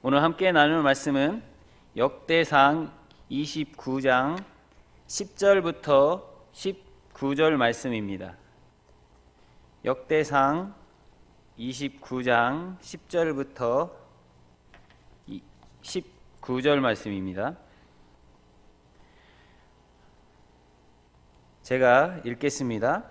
오늘 함께 나눌 말씀은 역대상 29장 10절부터 19절 말씀입니다. 역대상 29장 10절부터 19절 말씀입니다. 제가 읽겠습니다.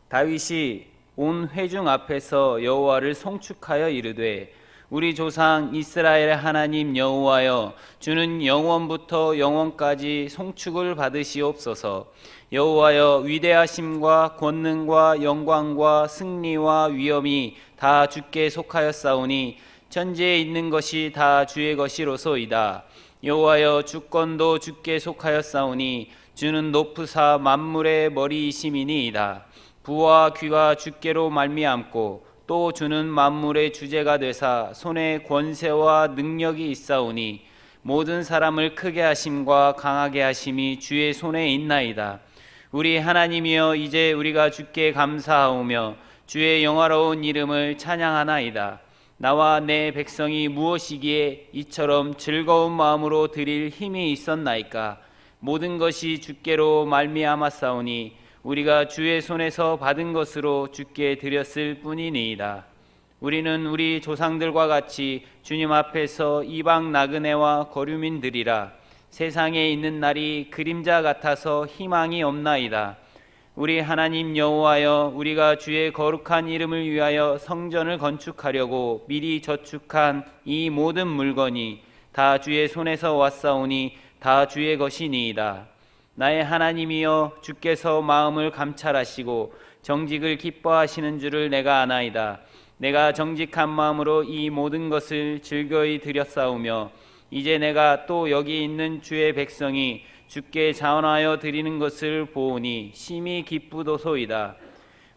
다윗이 온 회중 앞에서 여호와를 송축하여 이르되 우리 조상 이스라엘의 하나님 여호와여, 주는 영원부터 영원까지 송축을 받으시옵소서. 여호와여, 위대하심과 권능과 영광과 승리와 위엄이 다 주께 속하였사오니 천지에 있는 것이 다 주의 것이로소이다. 여호와여, 주권도 주께 속하였사오니 주는 높으사 만물의 머리이심이니이다. 부와 귀가 주께로 말미암고 또 주는 만물의 주제가 되사 손에 권세와 능력이 있사오니 모든 사람을 크게 하심과 강하게 하심이 주의 손에 있나이다. 우리 하나님이여, 이제 우리가 주께 감사하오며 주의 영화로운 이름을 찬양하나이다. 나와 내 백성이 무엇이기에 이처럼 즐거운 마음으로 드릴 힘이 있었나이까? 모든 것이 주께로 말미암았사오니 우리가 주의 손에서 받은 것으로 주께 드렸을 뿐이니이다. 우리는 우리 조상들과 같이 주님 앞에서 이방 나그네와 거류민들이라. 세상에 있는 날이 그림자 같아서 희망이 없나이다. 우리 하나님 여호와여, 우리가 주의 거룩한 이름을 위하여 성전을 건축하려고 미리 저축한 이 모든 물건이 다 주의 손에서 왔사오니 다 주의 것이니이다. 나의 하나님이여, 주께서 마음을 감찰하시고 정직을 기뻐하시는 줄을 내가 아나이다. 내가 정직한 마음으로 이 모든 것을 즐거이 드렸사오며 이제 내가 또 여기 있는 주의 백성이 주께 자원하여 드리는 것을 보오니 심히 기쁘도소이다.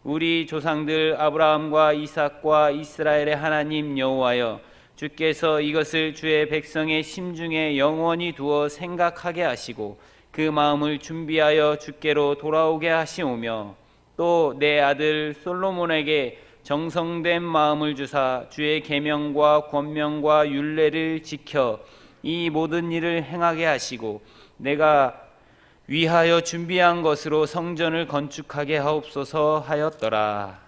우리 조상들 아브라함과 이삭과 이스라엘의 하나님 여호와여, 주께서 이것을 주의 백성의 심중에 영원히 두어 생각하게 하시고 그 마음을 준비하여 주께로 돌아오게 하시오며 또 내 아들 솔로몬에게 정성된 마음을 주사 주의 계명과 권명과 율례를 지켜 이 모든 일을 행하게 하시고 내가 위하여 준비한 것으로 성전을 건축하게 하옵소서 하였더라.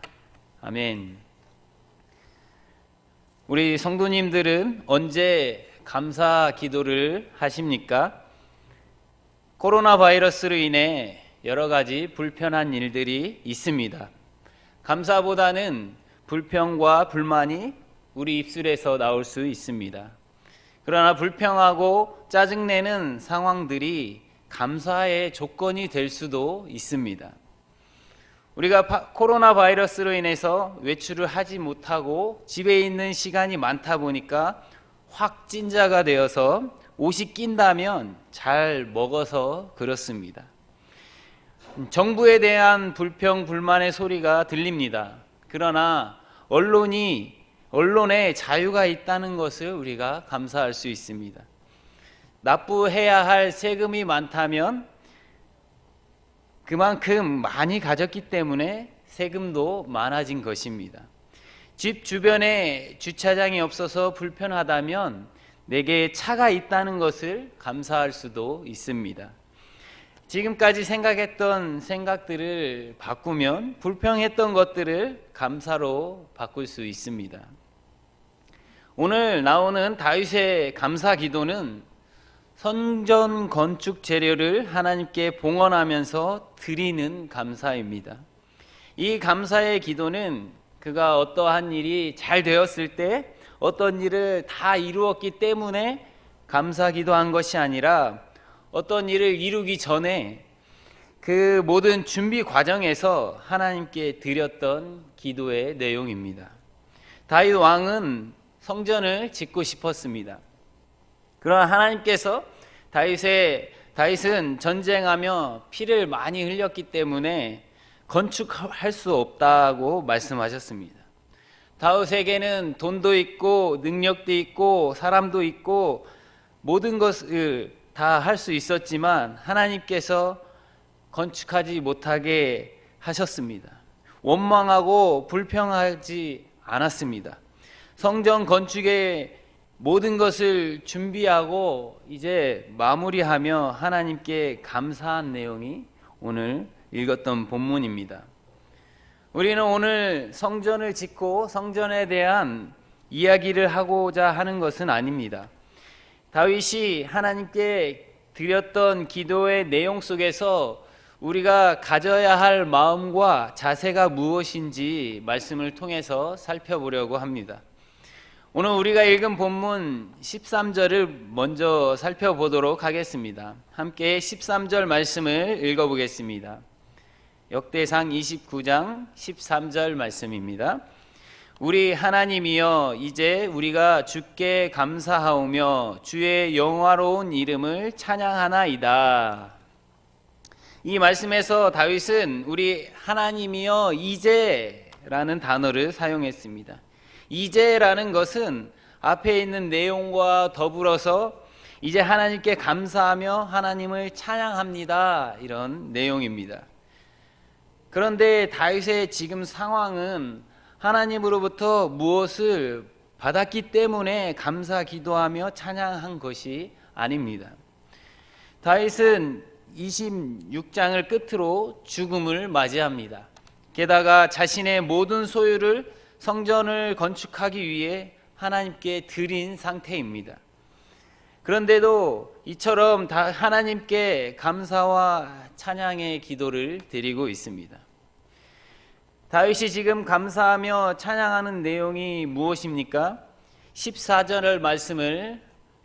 아멘. 우리 성도님들은 언제 감사 기도를 하십니까? 코로나 바이러스로 인해 여러 가지 불편한 일들이 있습니다. 감사보다는 불평과 불만이 우리 입술에서 나올 수 있습니다. 그러나 불평하고 짜증내는 상황들이 감사의 조건이 될 수도 있습니다. 우리가 코로나 바이러스로 인해서 외출을 하지 못하고 집에 있는 시간이 많다 보니까 확진자가 되어서 옷이 낀다면 잘 먹어서 그렇습니다. 정부에 대한 불평, 불만의 소리가 들립니다. 그러나 언론에 자유가 있다는 것을 우리가 감사할 수 있습니다. 납부해야 할 세금이 많다면 그만큼 많이 가졌기 때문에 세금도 많아진 것입니다. 집 주변에 주차장이 없어서 불편하다면 내게 차가 있다는 것을 감사할 수도 있습니다. 지금까지 생각했던 생각들을 바꾸면 불평했던 것들을 감사로 바꿀 수 있습니다. 오늘 나오는 다윗의 감사 기도는 성전 건축 재료를 하나님께 봉헌하면서 드리는 감사입니다. 이 감사의 기도는 그가 어떠한 일이 잘 되었을 때 어떤 일을 다 이루었기 때문에 감사 기도한 것이 아니라 어떤 일을 이루기 전에 그 모든 준비 과정에서 하나님께 드렸던 기도의 내용입니다. 다윗 왕은 성전을 짓고 싶었습니다. 그러나 하나님께서 다윗은 전쟁하며 피를 많이 흘렸기 때문에 건축할 수 없다고 말씀하셨습니다. 다윗에게는 돈도 있고 능력도 있고 사람도 있고 모든 것을 다 할 수 있었지만 하나님께서 건축하지 못하게 하셨습니다. 원망하고 불평하지 않았습니다. 성전 건축에 모든 것을 준비하고 이제 마무리하며 하나님께 감사한 내용이 오늘 읽었던 본문입니다. 우리는 오늘 성전을 짓고 성전에 대한 이야기를 하고자 하는 것은 아닙니다. 다윗이 하나님께 드렸던 기도의 내용 속에서 우리가 가져야 할 마음과 자세가 무엇인지 말씀을 통해서 살펴보려고 합니다. 오늘 우리가 읽은 본문 13절을 먼저 살펴보도록 하겠습니다. 함께 13절 말씀을 읽어보겠습니다. 역대상 29장 13절 말씀입니다. 우리 하나님이여, 이제 우리가 주께 감사하오며 주의 영화로운 이름을 찬양하나이다. 이 말씀에서 다윗은 우리 하나님이여 이제라는 단어를 사용했습니다. 이제라는 것은 앞에 있는 내용과 더불어서 이제 하나님께 감사하며 하나님을 찬양합니다, 이런 내용입니다. 그런데 다윗의 지금 상황은 하나님으로부터 무엇을 받았기 때문에 감사 기도하며 찬양한 것이 아닙니다. 다윗은 26장을 끝으로 죽음을 맞이합니다. 게다가 자신의 모든 소유를 성전을 건축하기 위해 하나님께 드린 상태입니다. 그런데도 이처럼 다 하나님께 감사와 찬양의 기도를 드리고 있습니다. 다윗이 지금 감사하며 찬양하는 내용이 무엇입니까? 14절 말씀을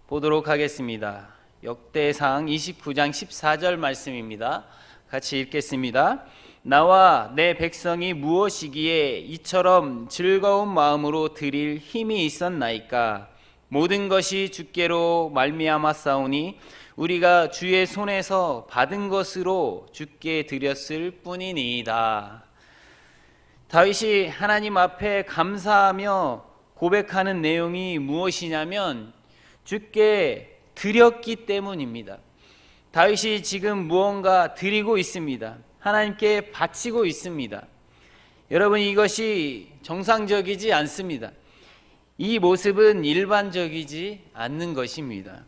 보도록 하겠습니다. 역대상 29장 14절 말씀입니다. 같이 읽겠습니다. 나와 내 백성이 무엇이기에 이처럼 즐거운 마음으로 드릴 힘이 있었나이까? 모든 것이 주께로 말미암았사오니 우리가 주의 손에서 받은 것으로 주께 드렸을 뿐이니이다. 다윗이 하나님 앞에 감사하며 고백하는 내용이 무엇이냐면 주께 드렸기 때문입니다. 다윗이 지금 무언가 드리고 있습니다. 하나님께 바치고 있습니다. 여러분, 이것이 정상적이지 않습니다. 이 모습은 일반적이지 않는 것입니다.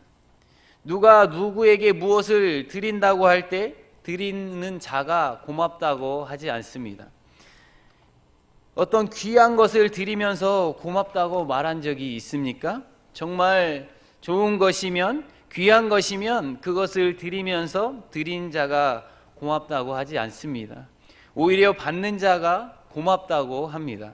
누가 누구에게 무엇을 드린다고 할 때 드리는 자가 고맙다고 하지 않습니다. 어떤 귀한 것을 드리면서 고맙다고 말한 적이 있습니까? 정말 좋은 것이면, 귀한 것이면 그것을 드리면서 드린 자가 고맙다고 하지 않습니다. 오히려 받는 자가 고맙다고 합니다.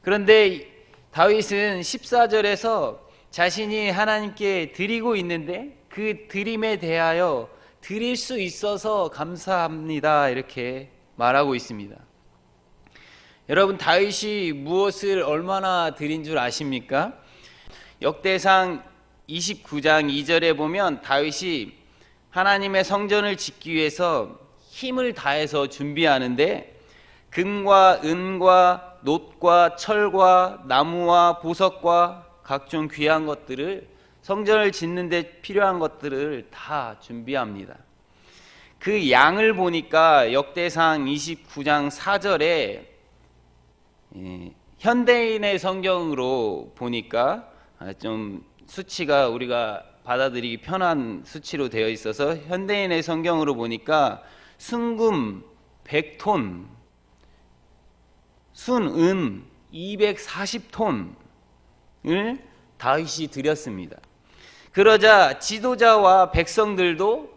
그런데 다윗은 14절에서 자신이 하나님께 드리고 있는데 그 드림에 대하여 드릴 수 있어서 감사합니다, 이렇게 말하고 있습니다. 여러분, 다윗이 무엇을 얼마나 드린 줄 아십니까? 역대상 29장 2절에 보면 다윗이 하나님의 성전을 짓기 위해서 힘을 다해서 준비하는데 금과 은과 놋과 철과 나무와 보석과 각종 귀한 것들을, 성전을 짓는 데 필요한 것들을 다 준비합니다. 그 양을 보니까 역대상 29장 4절에 현대인의 성경으로 보니까 좀 수치가 우리가 받아들이기 편한 수치로 되어 있어서 현대인의 성경으로 보니까 순금 100톤, 순은 240톤을 다윗이 드렸습니다. 그러자 지도자와 백성들도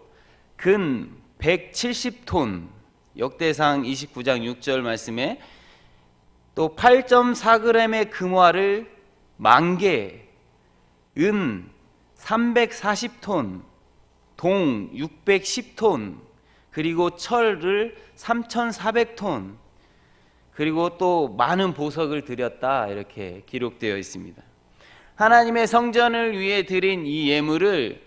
근 170톤, 역대상 29장 6절 말씀에 또 8.4g의 금화를 10,000개, 은 340톤, 동 610톤, 그리고 철을 3,400톤, 그리고 또 많은 보석을 드렸다, 이렇게 기록되어 있습니다. 하나님의 성전을 위해 드린 이 예물을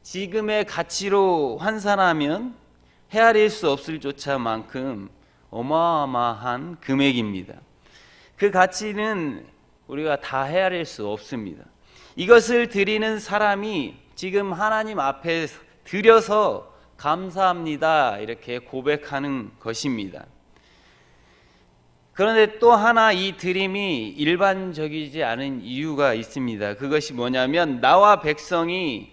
지금의 가치로 환산하면 헤아릴 수 없을 조차만큼 어마어마한 금액입니다. 그 가치는 우리가 다 헤아릴 수 없습니다. 이것을 드리는 사람이 지금 하나님 앞에 드려서 감사합니다, 이렇게 고백하는 것입니다. 그런데 또 하나 이 드림이 일반적이지 않은 이유가 있습니다. 그것이 뭐냐면 나와 백성이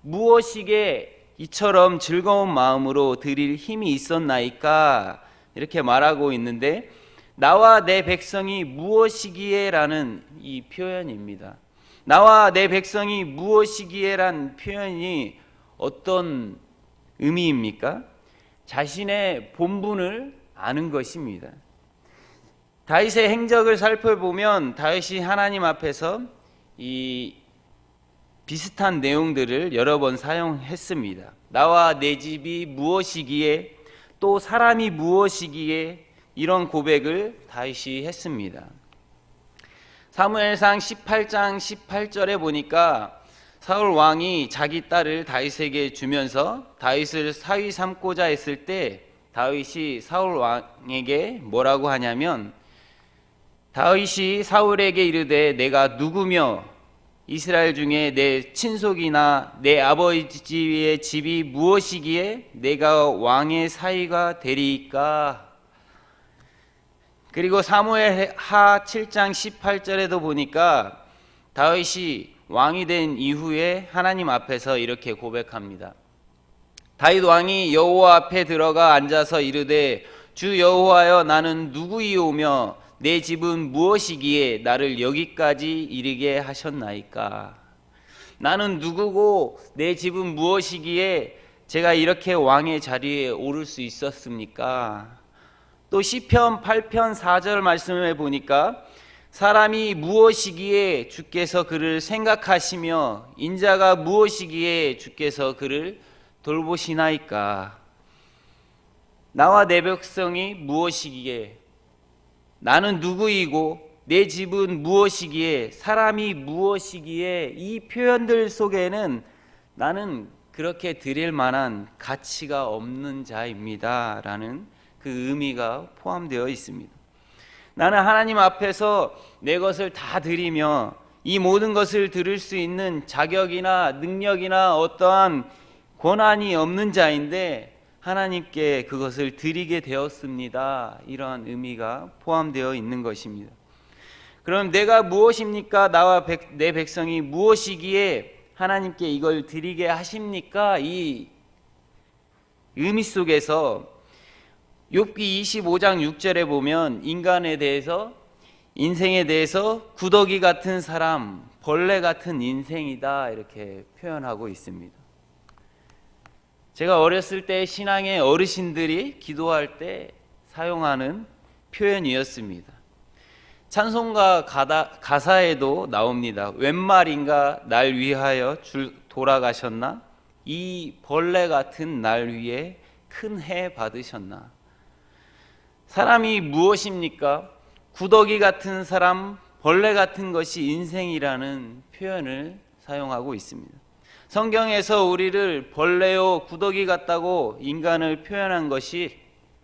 무엇이게 이처럼 즐거운 마음으로 드릴 힘이 있었나이까 이렇게 말하고 있는데, 나와 내 백성이 무엇이기에 라는 이 표현입니다. 나와 내 백성이 무엇이기에 란 표현이 어떤 의미입니까? 자신의 본분을 아는 것입니다. 다윗의 행적을 살펴보면 다윗이 하나님 앞에서 이 비슷한 내용들을 여러 번 사용했습니다. 나와 내 집이 무엇이기에, 또 사람이 무엇이기에, 이런 고백을 다윗이 했습니다. 사무엘상 18장 18절에 보니까 사울 왕이 자기 딸을 다윗에게 주면서 다윗을 사위 삼고자 했을 때 다윗이 사울 왕에게 뭐라고 하냐면, 다윗이 사울에게 이르되 내가 누구며 이스라엘 중에 내 친속이나 내 아버지의 집이 무엇이기에 내가 왕의 사위가 되리이까. 그리고 사무엘하 7장 18절에도 보니까 다윗이 왕이 된 이후에 하나님 앞에서 이렇게 고백합니다. 다윗 왕이 여호와 앞에 들어가 앉아서 이르되 주 여호와여, 나는 누구이오며 내 집은 무엇이기에 나를 여기까지 이르게 하셨나이까. 나는 누구고 내 집은 무엇이기에 제가 이렇게 왕의 자리에 오를 수 있었습니까? 또 시편 8편 4절 말씀에 보니까 사람이 무엇이기에 주께서 그를 생각하시며 인자가 무엇이기에 주께서 그를 돌보시나이까. 나와 내 백성이 무엇이기에, 나는 누구이고 내 집은 무엇이기에, 사람이 무엇이기에, 이 표현들 속에는 나는 그렇게 드릴 만한 가치가 없는 자입니다 라는 그 의미가 포함되어 있습니다. 나는 하나님 앞에서 내 것을 다 드리며 이 모든 것을 드릴 수 있는 자격이나 능력이나 어떠한 권한이 없는 자인데 하나님께 그것을 드리게 되었습니다. 이러한 의미가 포함되어 있는 것입니다. 그럼 내가 무엇입니까? 나와 내 백성이 무엇이기에 하나님께 이걸 드리게 하십니까? 이 의미 속에서 욥기 25장 6절에 보면 인간에 대해서, 인생에 대해서 구더기 같은 사람, 벌레 같은 인생이다 이렇게 표현하고 있습니다. 제가 어렸을 때 신앙의 어르신들이 기도할 때 사용하는 표현이었습니다. 찬송가 가사에도 나옵니다. 웬 말인가 날 위하여 돌아가셨나? 이 벌레 같은 날 위에 큰 해 받으셨나? 사람이 무엇입니까? 구더기 같은 사람, 벌레 같은 것이 인생이라는 표현을 사용하고 있습니다. 성경에서 우리를 벌레요 구더기 같다고 인간을 표현한 것이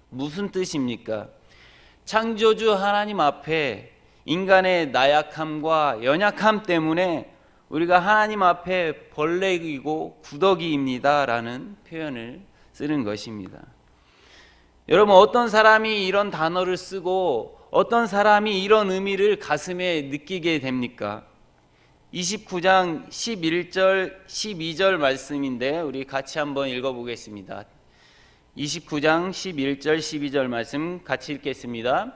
무슨 뜻입니까? 창조주 하나님 앞에 인간의 나약함과 연약함 때문에 우리가 하나님 앞에 벌레이고 구더기입니다 라는 표현을 쓰는 것입니다. 여러분, 어떤 사람이 이런 단어를 쓰고 어떤 사람이 이런 의미를 가슴에 느끼게 됩니까? 29장 11절 12절 말씀인데 우리 같이 한번 읽어보겠습니다. 29장 11절 12절 말씀 같이 읽겠습니다.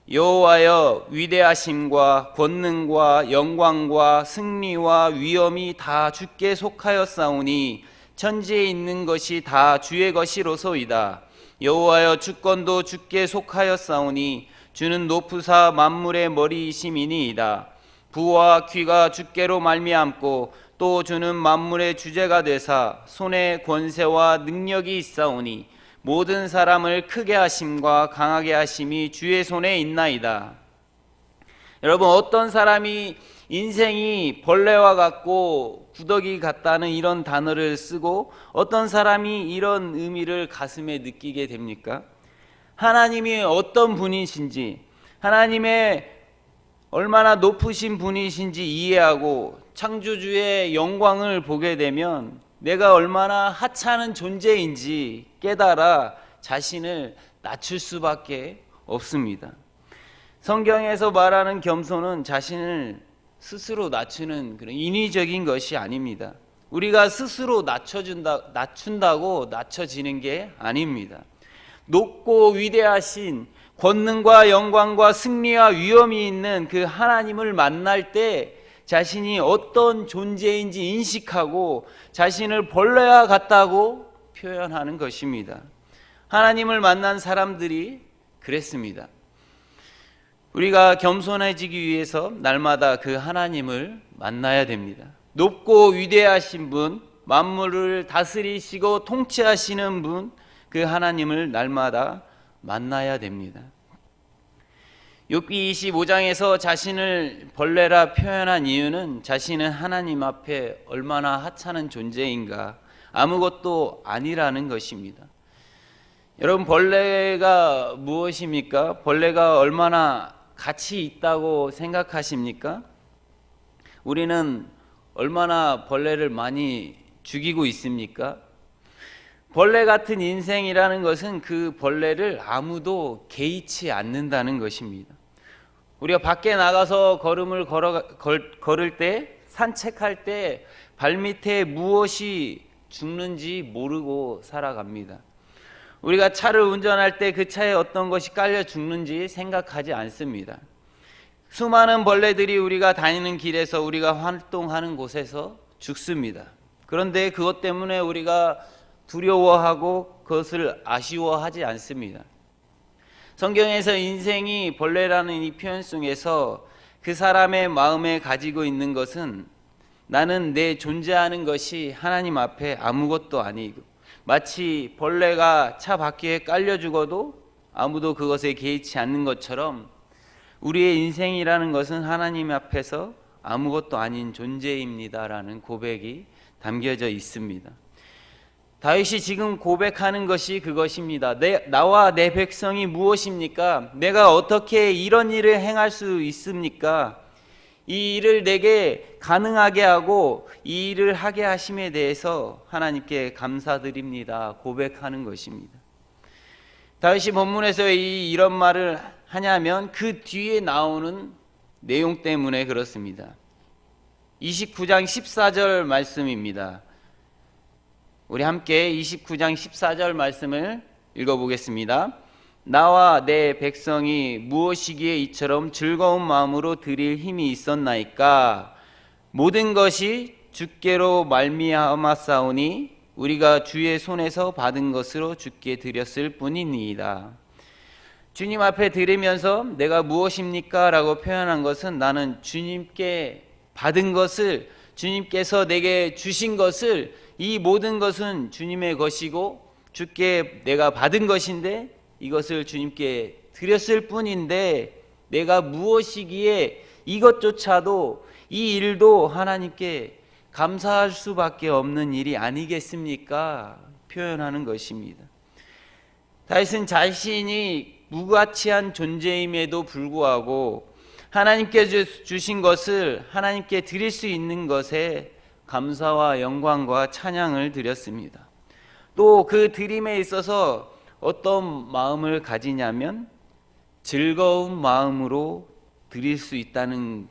여호와여, 위대하심과 권능과 영광과 승리와 위엄이 다 주께 속하였사오니 천지에 있는 것이 다 주의 것이로소이다. 여호와여, 주권도 주께 속하였사오니 주는 높으사 만물의 머리이심이니이다. 부와 귀가 주께로 말미암고 또 주는 만물의 주제가 되사 손에 권세와 능력이 있사오니 모든 사람을 크게 하심과 강하게 하심이 주의 손에 있나이다. 여러분, 어떤 사람이 인생이 벌레와 같고 구더기 같다는 이런 단어를 쓰고 어떤 사람이 이런 의미를 가슴에 느끼게 됩니까? 하나님이 어떤 분이신지, 하나님의 얼마나 높으신 분이신지 이해하고 창조주의 영광을 보게 되면 내가 얼마나 하찮은 존재인지 깨달아 자신을 낮출 수밖에 없습니다. 성경에서 말하는 겸손은 자신을 스스로 낮추는 그런 인위적인 것이 아닙니다. 우리가 스스로 낮춘다고 낮춰지는 게 아닙니다. 높고 위대하신 권능과 영광과 승리와 위엄이 있는 그 하나님을 만날 때 자신이 어떤 존재인지 인식하고 자신을 벌레와 같다고 표현하는 것입니다. 하나님을 만난 사람들이 그랬습니다. 우리가 겸손해지기 위해서 날마다 그 하나님을 만나야 됩니다. 높고 위대하신 분, 만물을 다스리시고 통치하시는 분, 그 하나님을 날마다 만나야 됩니다. 욥기 25장에서 자신을 벌레라 표현한 이유는 자신은 하나님 앞에 얼마나 하찮은 존재인가, 아무것도 아니라는 것입니다. 여러분, 벌레가 무엇입니까? 벌레가 얼마나 가치 있다고 생각하십니까? 우리는 얼마나 벌레를 많이 죽이고 있습니까? 벌레 같은 인생이라는 것은 그 벌레를 아무도 개의치 않는다는 것입니다. 우리가 밖에 나가서 걸음을 걸을 때, 산책할 때 발밑에 무엇이 죽는지 모르고 살아갑니다. 우리가 차를 운전할 때 그 차에 어떤 것이 깔려 죽는지 생각하지 않습니다. 수많은 벌레들이 우리가 다니는 길에서, 우리가 활동하는 곳에서 죽습니다. 그런데 그것 때문에 우리가 두려워하고 그것을 아쉬워하지 않습니다. 성경에서 인생이 벌레라는 이 표현 속에서 그 사람의 마음에 가지고 있는 것은 나는 내 존재하는 것이 하나님 앞에 아무것도 아니고, 마치 벌레가 차 바퀴에 깔려 죽어도 아무도 그것에 개의치 않는 것처럼 우리의 인생이라는 것은 하나님 앞에서 아무것도 아닌 존재입니다라는 고백이 담겨져 있습니다. 다윗이 지금 고백하는 것이 그것입니다. 나와 내 백성이 무엇입니까? 내가 어떻게 이런 일을 행할 수 있습니까? 이 일을 내게 가능하게 하고 이 일을 하게 하심에 대해서 하나님께 감사드립니다 고백하는 것입니다. 다윗이 본문에서 이런 말을 하냐면 그 뒤에 나오는 내용 때문에 그렇습니다. 29장 14절 말씀입니다. 우리 함께 29장 14절 말씀을 읽어보겠습니다. 나와 내 백성이 무엇이기에 이처럼 즐거운 마음으로 드릴 힘이 있었나이까? 모든 것이 주께로 말미암았사오니 우리가 주의 손에서 받은 것으로 주께 드렸을 뿐이니이다. 주님 앞에 드리면서 내가 무엇입니까? 라고 표현한 것은 나는 주님께 받은 것을, 주님께서 내게 주신 것을, 이 모든 것은 주님의 것이고 주께 내가 받은 것인데 이것을 주님께 드렸을 뿐인데 내가 무엇이기에 이것조차도, 이 일도 하나님께 감사할 수밖에 없는 일이 아니겠습니까? 표현하는 것입니다. 다윗은 자신이 무가치한 존재임에도 불구하고 하나님께 주신 것을 하나님께 드릴 수 있는 것에 감사와 영광과 찬양을 드렸습니다. 또 그 드림에 있어서 어떤 마음을 가지냐면 즐거운 마음으로 드릴 수 있다는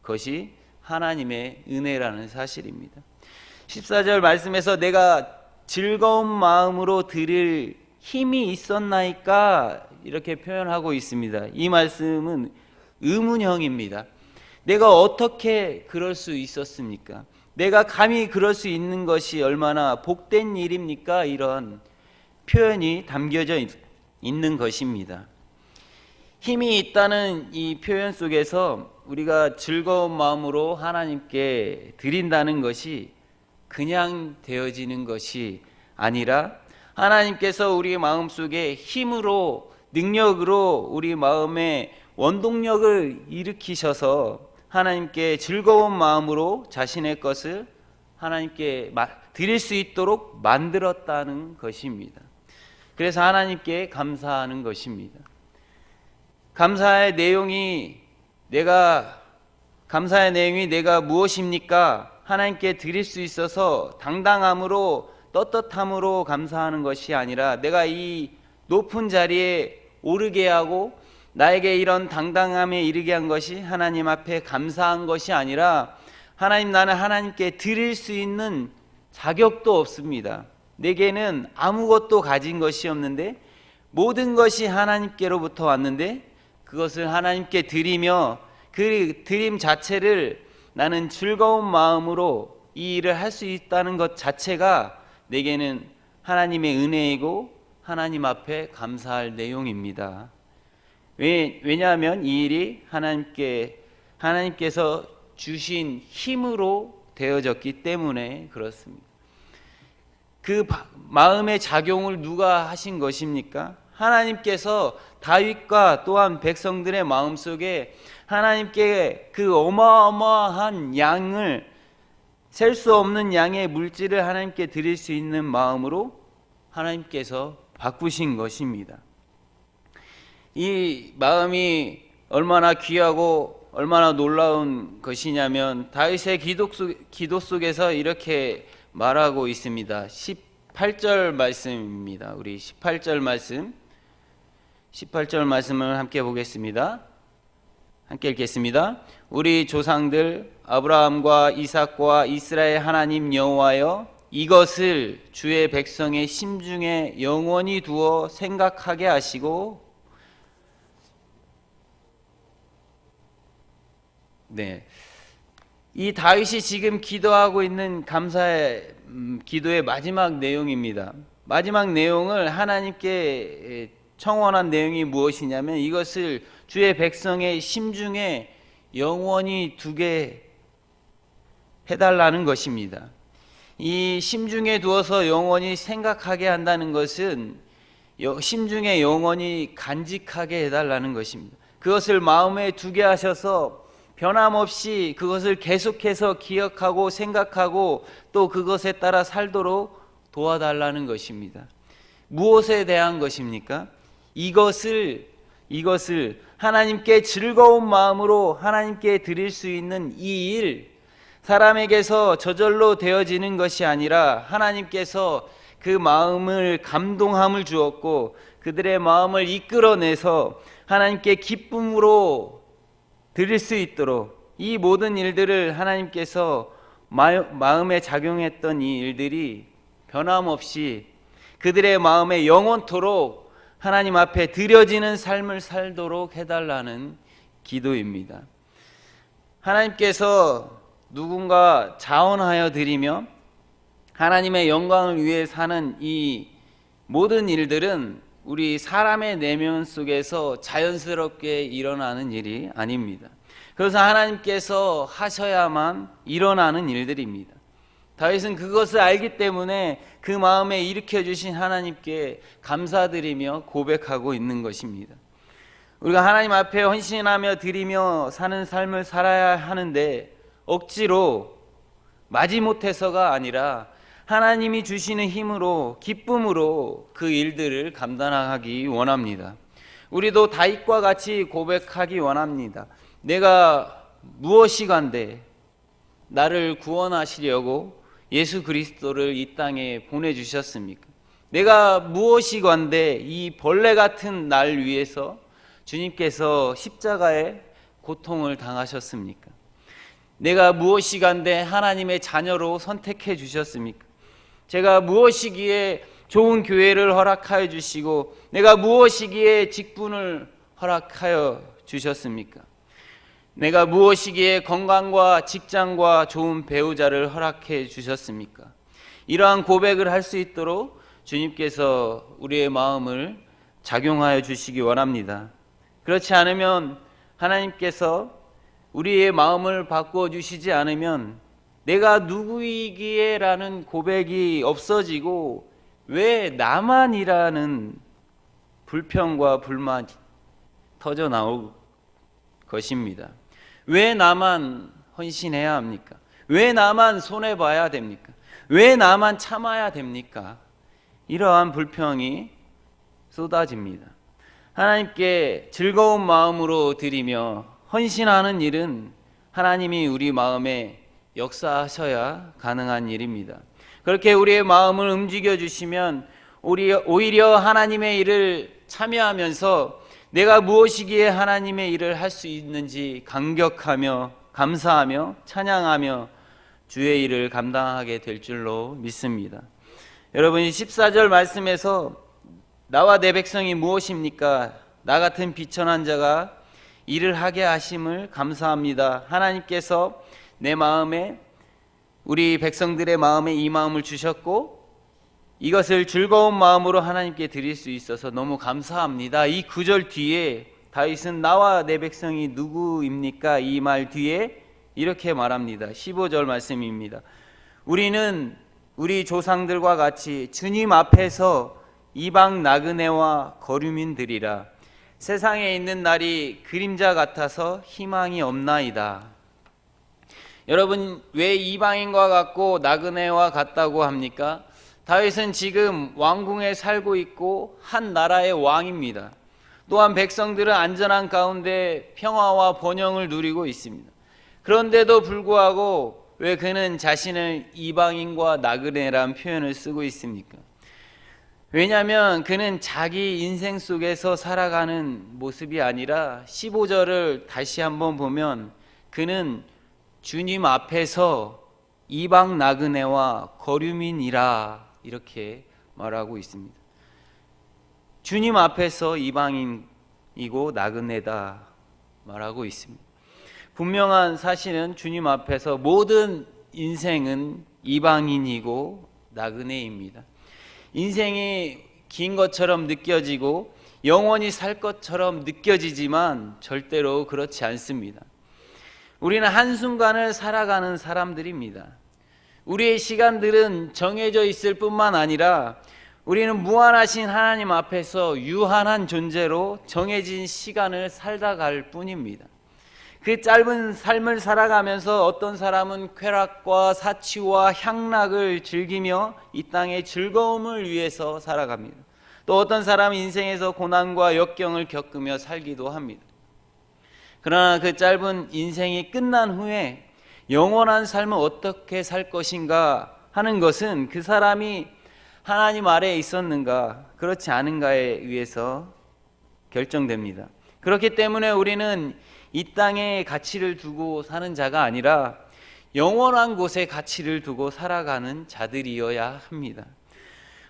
것이 하나님의 은혜라는 사실입니다. 14절 말씀에서 내가 즐거운 마음으로 드릴 힘이 있었나이까 이렇게 표현하고 있습니다. 이 말씀은 의문형입니다. 내가 어떻게 그럴 수 있었습니까? 내가 감히 그럴 수 있는 것이 얼마나 복된 일입니까? 이런 표현이 담겨져 있는 것입니다. 힘이 있다는 이 표현 속에서 우리가 즐거운 마음으로 하나님께 드린다는 것이 그냥 되어지는 것이 아니라 하나님께서 우리 마음속에 힘으로, 능력으로 우리 마음에 원동력을 일으키셔서 하나님께 즐거운 마음으로 자신의 것을 하나님께 드릴 수 있도록 만들었다는 것입니다. 그래서 하나님께 감사하는 것입니다. 감사의 내용이 내가 무엇입니까? 하나님께 드릴 수 있어서 당당함으로, 떳떳함으로 감사하는 것이 아니라 내가 이 높은 자리에 오르게 하고 나에게 이런 당당함에 이르게 한 것이 하나님 앞에 감사한 것이 아니라 하나님, 나는 하나님께 드릴 수 있는 자격도 없습니다. 내게는 아무것도 가진 것이 없는데 모든 것이 하나님께로부터 왔는데 그것을 하나님께 드리며 그 드림 자체를 나는 즐거운 마음으로 이 일을 할 수 있다는 것 자체가 내게는 하나님의 은혜이고 하나님 앞에 감사할 내용입니다. 왜냐하면 이 일이 하나님께서 주신 힘으로 되어졌기 때문에 그렇습니다. 그 마음의 작용을 누가 하신 것입니까? 하나님께서 다윗과 또한 백성들의 마음속에 하나님께 그 어마어마한 양을, 셀 수 없는 양의 물질을 하나님께 드릴 수 있는 마음으로 하나님께서 바꾸신 것입니다. 이 마음이 얼마나 귀하고 얼마나 놀라운 것이냐면 다윗의 기도 속에서 이렇게 말하고 있습니다. 18절 말씀입니다. 우리 18절 말씀을 함께 보겠습니다. 함께 읽겠습니다. 우리 조상들 아브라함과 이삭과 이스라엘 하나님 여호와여, 이것을 주의 백성의 심중에 영원히 두어 생각하게 하시고, 이 다윗이 지금 기도하고 있는 감사의 기도의 마지막 내용입니다. 마지막 내용을 하나님께 청원한 내용이 무엇이냐면 이것을 주의 백성의 심중에 영원히 두게 해달라는 것입니다. 이 심중에 두어서 영원히 생각하게 한다는 것은 심중에 영원히 간직하게 해달라는 것입니다. 그것을 마음에 두게 하셔서 변함없이 그것을 계속해서 기억하고 생각하고 또 그것에 따라 살도록 도와달라는 것입니다. 무엇에 대한 것입니까? 이것을 하나님께 즐거운 마음으로 하나님께 드릴 수 있는 이 일, 사람에게서 저절로 되어지는 것이 아니라 하나님께서 그 마음을 감동함을 주었고 그들의 마음을 이끌어내서 하나님께 기쁨으로 드릴 수 있도록 이 모든 일들을 하나님께서 마음에 작용했던 이 일들이 변함없이 그들의 마음에 영원토록 하나님 앞에 드려지는 삶을 살도록 해달라는 기도입니다. 하나님께서 누군가 자원하여 드리며 하나님의 영광을 위해 사는 이 모든 일들은 우리 사람의 내면 속에서 자연스럽게 일어나는 일이 아닙니다. 그래서 하나님께서 하셔야만 일어나는 일들입니다. 다윗은 그것을 알기 때문에 그 마음에 일으켜 주신 하나님께 감사드리며 고백하고 있는 것입니다. 우리가 하나님 앞에 헌신하며 드리며 사는 삶을 살아야 하는데 억지로 마지못해서가 아니라 하나님이 주시는 힘으로 기쁨으로 그 일들을 감당하기 원합니다. 우리도 다윗과 같이 고백하기 원합니다. 내가 무엇이간데 나를 구원하시려고 예수 그리스도를 이 땅에 보내주셨습니까? 내가 무엇이간데 이 벌레 같은 날 위해서 주님께서 십자가의 고통을 당하셨습니까? 내가 무엇이간데 하나님의 자녀로 선택해 주셨습니까? 제가 무엇이기에 좋은 교회를 허락하여 주시고 내가 무엇이기에 직분을 허락하여 주셨습니까? 내가 무엇이기에 건강과 직장과 좋은 배우자를 허락해 주셨습니까? 이러한 고백을 할 수 있도록 주님께서 우리의 마음을 작용하여 주시기 원합니다. 그렇지 않으면 하나님께서 우리의 마음을 바꾸어 주시지 않으면 내가 누구이기에 라는 고백이 없어지고 왜 나만이라는 불평과 불만이 터져 나올 것입니다. 왜 나만 헌신해야 합니까? 왜 나만 손해봐야 됩니까? 왜 나만 참아야 됩니까? 이러한 불평이 쏟아집니다. 하나님께 즐거운 마음으로 드리며 헌신하는 일은 하나님이 우리 마음에 역사하셔야 가능한 일입니다. 그렇게 우리의 마음을 움직여 주시면 오히려 하나님의 일을 참여하면서 내가 무엇이기에 하나님의 일을 할 수 있는지 감격하며 감사하며 찬양하며 주의 일을 감당하게 될 줄로 믿습니다. 여러분이 14절 말씀에서 나와 내 백성이 무엇입니까? 나 같은 비천한 자가 일을 하게 하심을 감사합니다. 하나님께서 내 마음에 우리 백성들의 마음에 이 마음을 주셨고 이것을 즐거운 마음으로 하나님께 드릴 수 있어서 너무 감사합니다. 이 9절 뒤에 다윗은 나와 내 백성이 누구입니까? 이 말 뒤에 이렇게 말합니다. 15절 말씀입니다. 우리는 우리 조상들과 같이 주님 앞에서 이방 나그네와 거류민들이라. 세상에 있는 날이 그림자 같아서 희망이 없나이다. 여러분, 왜 이방인과 같고 나그네와 같다고 합니까? 다윗은 지금 왕궁에 살고 있고 한 나라의 왕입니다. 또한 백성들은 안전한 가운데 평화와 번영을 누리고 있습니다. 그런데도 불구하고 왜 그는 자신을 이방인과 나그네란 표현을 쓰고 있습니까? 왜냐하면 그는 자기 인생 속에서 살아가는 모습이 아니라 15절을 다시 한번 보면 그는 주님 앞에서 이방 나그네와 거류민이라 이렇게 말하고 있습니다. 주님 앞에서 이방인이고 나그네다 말하고 있습니다. 분명한 사실은 주님 앞에서 모든 인생은 이방인이고 나그네입니다. 인생이 긴 것처럼 느껴지고 영원히 살 것처럼 느껴지지만 절대로 그렇지 않습니다. 우리는 한순간을 살아가는 사람들입니다. 우리의 시간들은 정해져 있을 뿐만 아니라 우리는 무한하신 하나님 앞에서 유한한 존재로 정해진 시간을 살다 갈 뿐입니다. 그 짧은 삶을 살아가면서 어떤 사람은 쾌락과 사치와 향락을 즐기며 이 땅의 즐거움을 위해서 살아갑니다. 또 어떤 사람은 인생에서 고난과 역경을 겪으며 살기도 합니다. 그러나 그 짧은 인생이 끝난 후에 영원한 삶을 어떻게 살 것인가 하는 것은 그 사람이 하나님 아래에 있었는가 그렇지 않은가에 의해서 결정됩니다. 그렇기 때문에 우리는 이 땅에 가치를 두고 사는 자가 아니라 영원한 곳에 가치를 두고 살아가는 자들이어야 합니다.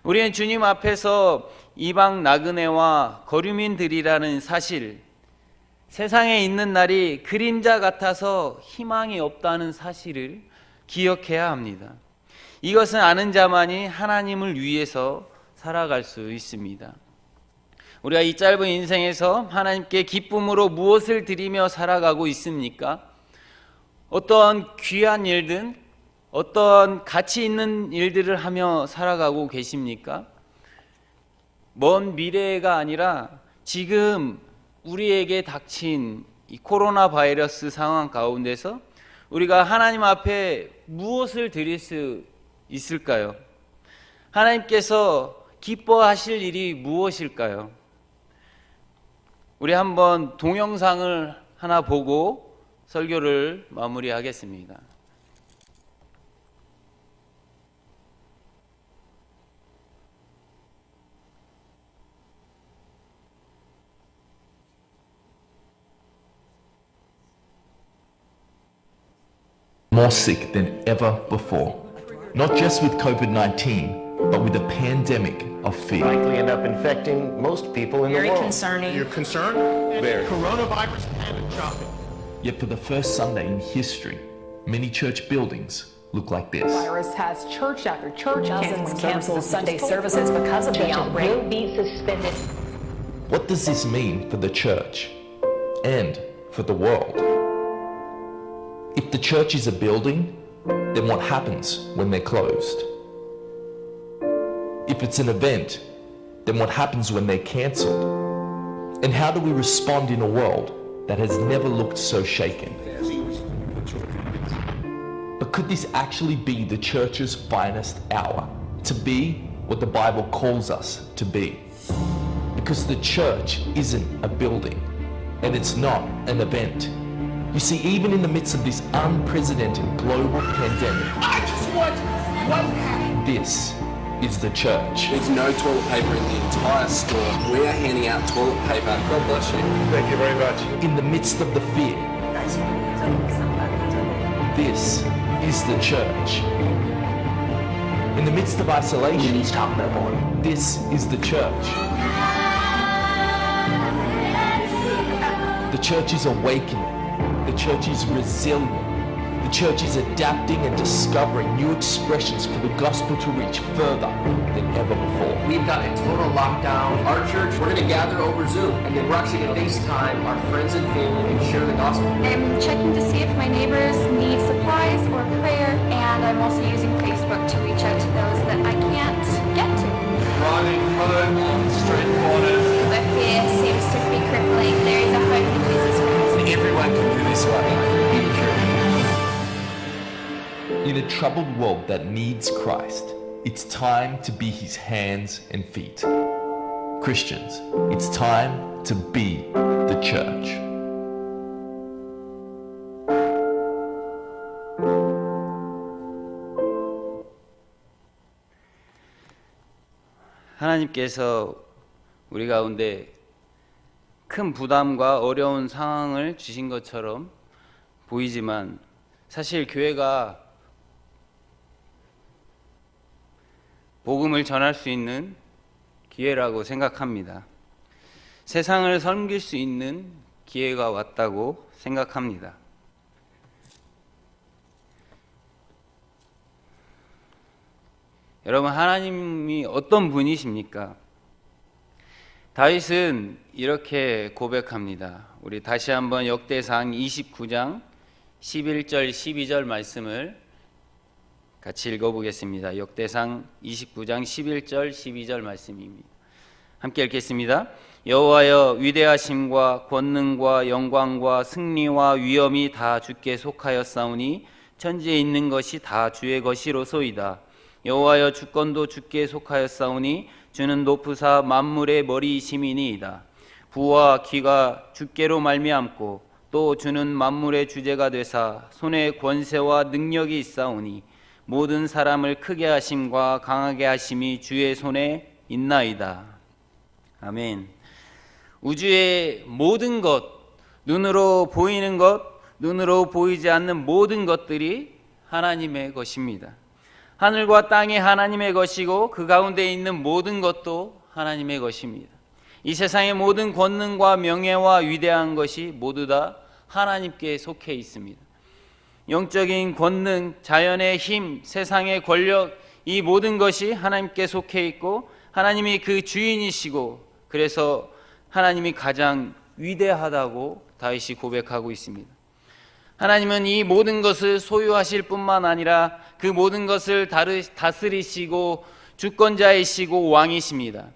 우리는 주님 앞에서 이방 나그네와 거류민들이라는 사실, 세상에 있는 날이 그림자 같아서 희망이 없다는 사실을 기억해야 합니다. 이것은 아는 자만이 하나님을 위해서 살아갈 수 있습니다. 우리가 이 짧은 인생에서 하나님께 기쁨으로 무엇을 드리며 살아가고 있습니까? 어떤 귀한 일든 어떤 가치 있는 일들을 하며 살아가고 계십니까? 먼 미래가 아니라 지금 우리에게 닥친 이 코로나 바이러스 상황 가운데서 우리가 하나님 앞에 무엇을 드릴 수 있을까요? 하나님께서 기뻐하실 일이 무엇일까요? 우리 한번 동영상을 하나 보고 설교를 마무리하겠습니다. More sick than ever before. Not just with COVID-19, but with a pandemic of fear. Likely end up infecting most people in the Very world. concerning. You're concerned? Very. Coronavirus panic shopping. Yet for the first Sunday in history, many church buildings look like this. Virus has church after church Dozens canceling cancel Sunday Sunday services because of the Churches outbreak. will be suspended. What does this mean for the church and for the world? If the church is a building, then what happens when they're closed? If it's an event, then what happens when they're cancelled? And how do we respond in a world that has never looked so shaken? But could this actually be the church's finest hour? To be what the Bible calls us to be? Because the church isn't a building, and it's not an event. You see, even in the midst of this unprecedented global pandemic, I just want one path. this is the church. There's no toilet paper in the entire store. We are handing out toilet paper. God bless you. Thank you very much. In the midst of the fear, this is the church. In the midst of isolation, this is the church. The church is awakening. The church is resilient. The church is adapting and discovering new expressions for the gospel to reach further than ever before. We've got a total lockdown. Our church, we're going to gather over Zoom, and then we're actually going to FaceTime our friends and family and share the gospel. I'm checking to see if my neighbors need supplies or prayer, and I'm also using Facebook to reach out to those that I can't get to. Driving home on street corners. The fear seems to be crippling. There is a hope in Jesus Christ. Everyone can do this way. In church. In a troubled world that needs Christ, it's time to be his hands and feet. Christians, it's time to be the church. 하나님께서 우리 가운데 큰 부담과 어려운 상황을 주신 것처럼 보이지만 사실 교회가 복음을 전할 수 있는 기회라고 생각합니다. 세상을 섬길 수 있는 기회가 왔다고 생각합니다. 여러분, 하나님이 어떤 분이십니까? 다윗은 이렇게 고백합니다. 우리 다시 한번 역대상 29장 11절 12절 말씀을 같이 읽어보겠습니다. 역대상 29장 11절 12절 말씀입니다. 함께 읽겠습니다. 여호와여, 위대하심과 권능과 영광과 승리와 위엄이 다 주께 속하였사오니 천지에 있는 것이 다 주의 것이로소이다. 여호와여, 주권도 주께 속하였사오니 주는 높으사 만물의 머리이심이니이다. 부와 귀가 주께로 말미암고 또 주는 만물의 주제가 되사 손에 권세와 능력이 있사오니 모든 사람을 크게 하심과 강하게 하심이 주의 손에 있나이다. 아멘. 우주의 모든 것, 눈으로 보이는 것, 눈으로 보이지 않는 모든 것들이 하나님의 것입니다. 하늘과 땅이 하나님의 것이고 그 가운데 있는 모든 것도 하나님의 것입니다. 이 세상의 모든 권능과 명예와 위대한 것이 모두 다 하나님께 속해 있습니다. 영적인 권능, 자연의 힘, 세상의 권력, 이 모든 것이 하나님께 속해 있고 하나님이 그 주인이시고 그래서 하나님이 가장 위대하다고 다윗이 고백하고 있습니다. 하나님은 이 모든 것을 소유하실 뿐만 아니라 그 모든 것을 다스리시고 주권자이시고 왕이십니다.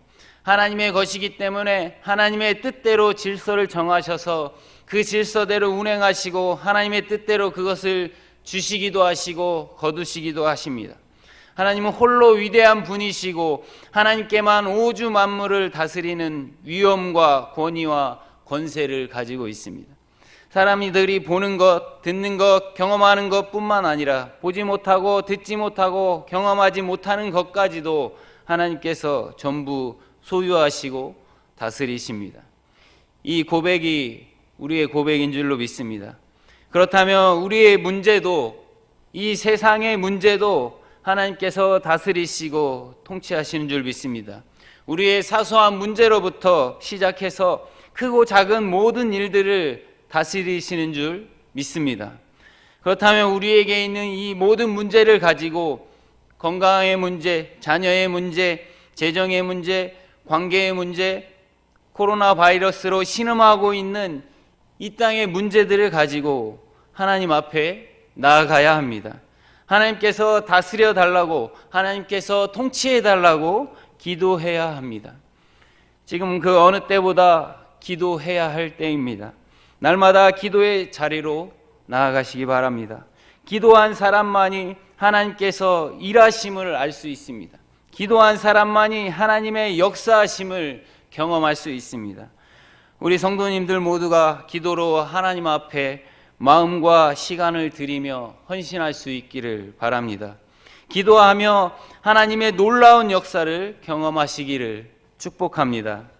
하나님의 것이기 때문에 하나님의 뜻대로 질서를 정하셔서 그 질서대로 운행하시고 하나님의 뜻대로 그것을 주시기도 하시고 거두시기도 하십니다. 하나님은 홀로 위대한 분이시고 하나님께만 우주 만물을 다스리는 위엄과 권위와 권세를 가지고 있습니다. 사람들이 보는 것, 듣는 것, 경험하는 것뿐만 아니라 보지 못하고 듣지 못하고 경험하지 못하는 것까지도 하나님께서 전부 소유하시고 다스리십니다. 이 고백이 우리의 고백인 줄로 믿습니다. 그렇다면 우리의 문제도, 이 세상의 문제도 하나님께서 다스리시고 통치하시는 줄 믿습니다. 우리의 사소한 문제로부터 시작해서 크고 작은 모든 일들을 다스리시는 줄 믿습니다. 그렇다면 우리에게 있는 이 모든 문제를 가지고 건강의 문제, 자녀의 문제, 재정의 문제, 관계의 문제, 코로나 바이러스로 신음하고 있는 이 땅의 문제들을 가지고 하나님 앞에 나아가야 합니다. 하나님께서 다스려 달라고, 하나님께서 통치해 달라고 기도해야 합니다. 지금 그 어느 때보다 기도해야 할 때입니다. 날마다 기도의 자리로 나아가시기 바랍니다. 기도한 사람만이 하나님께서 일하심을 알 수 있습니다. 기도한 사람만이 하나님의 역사하심을 경험할 수 있습니다. 우리 성도님들 모두가 기도로 하나님 앞에 마음과 시간을 드리며 헌신할 수 있기를 바랍니다. 기도하며 하나님의 놀라운 역사를 경험하시기를 축복합니다.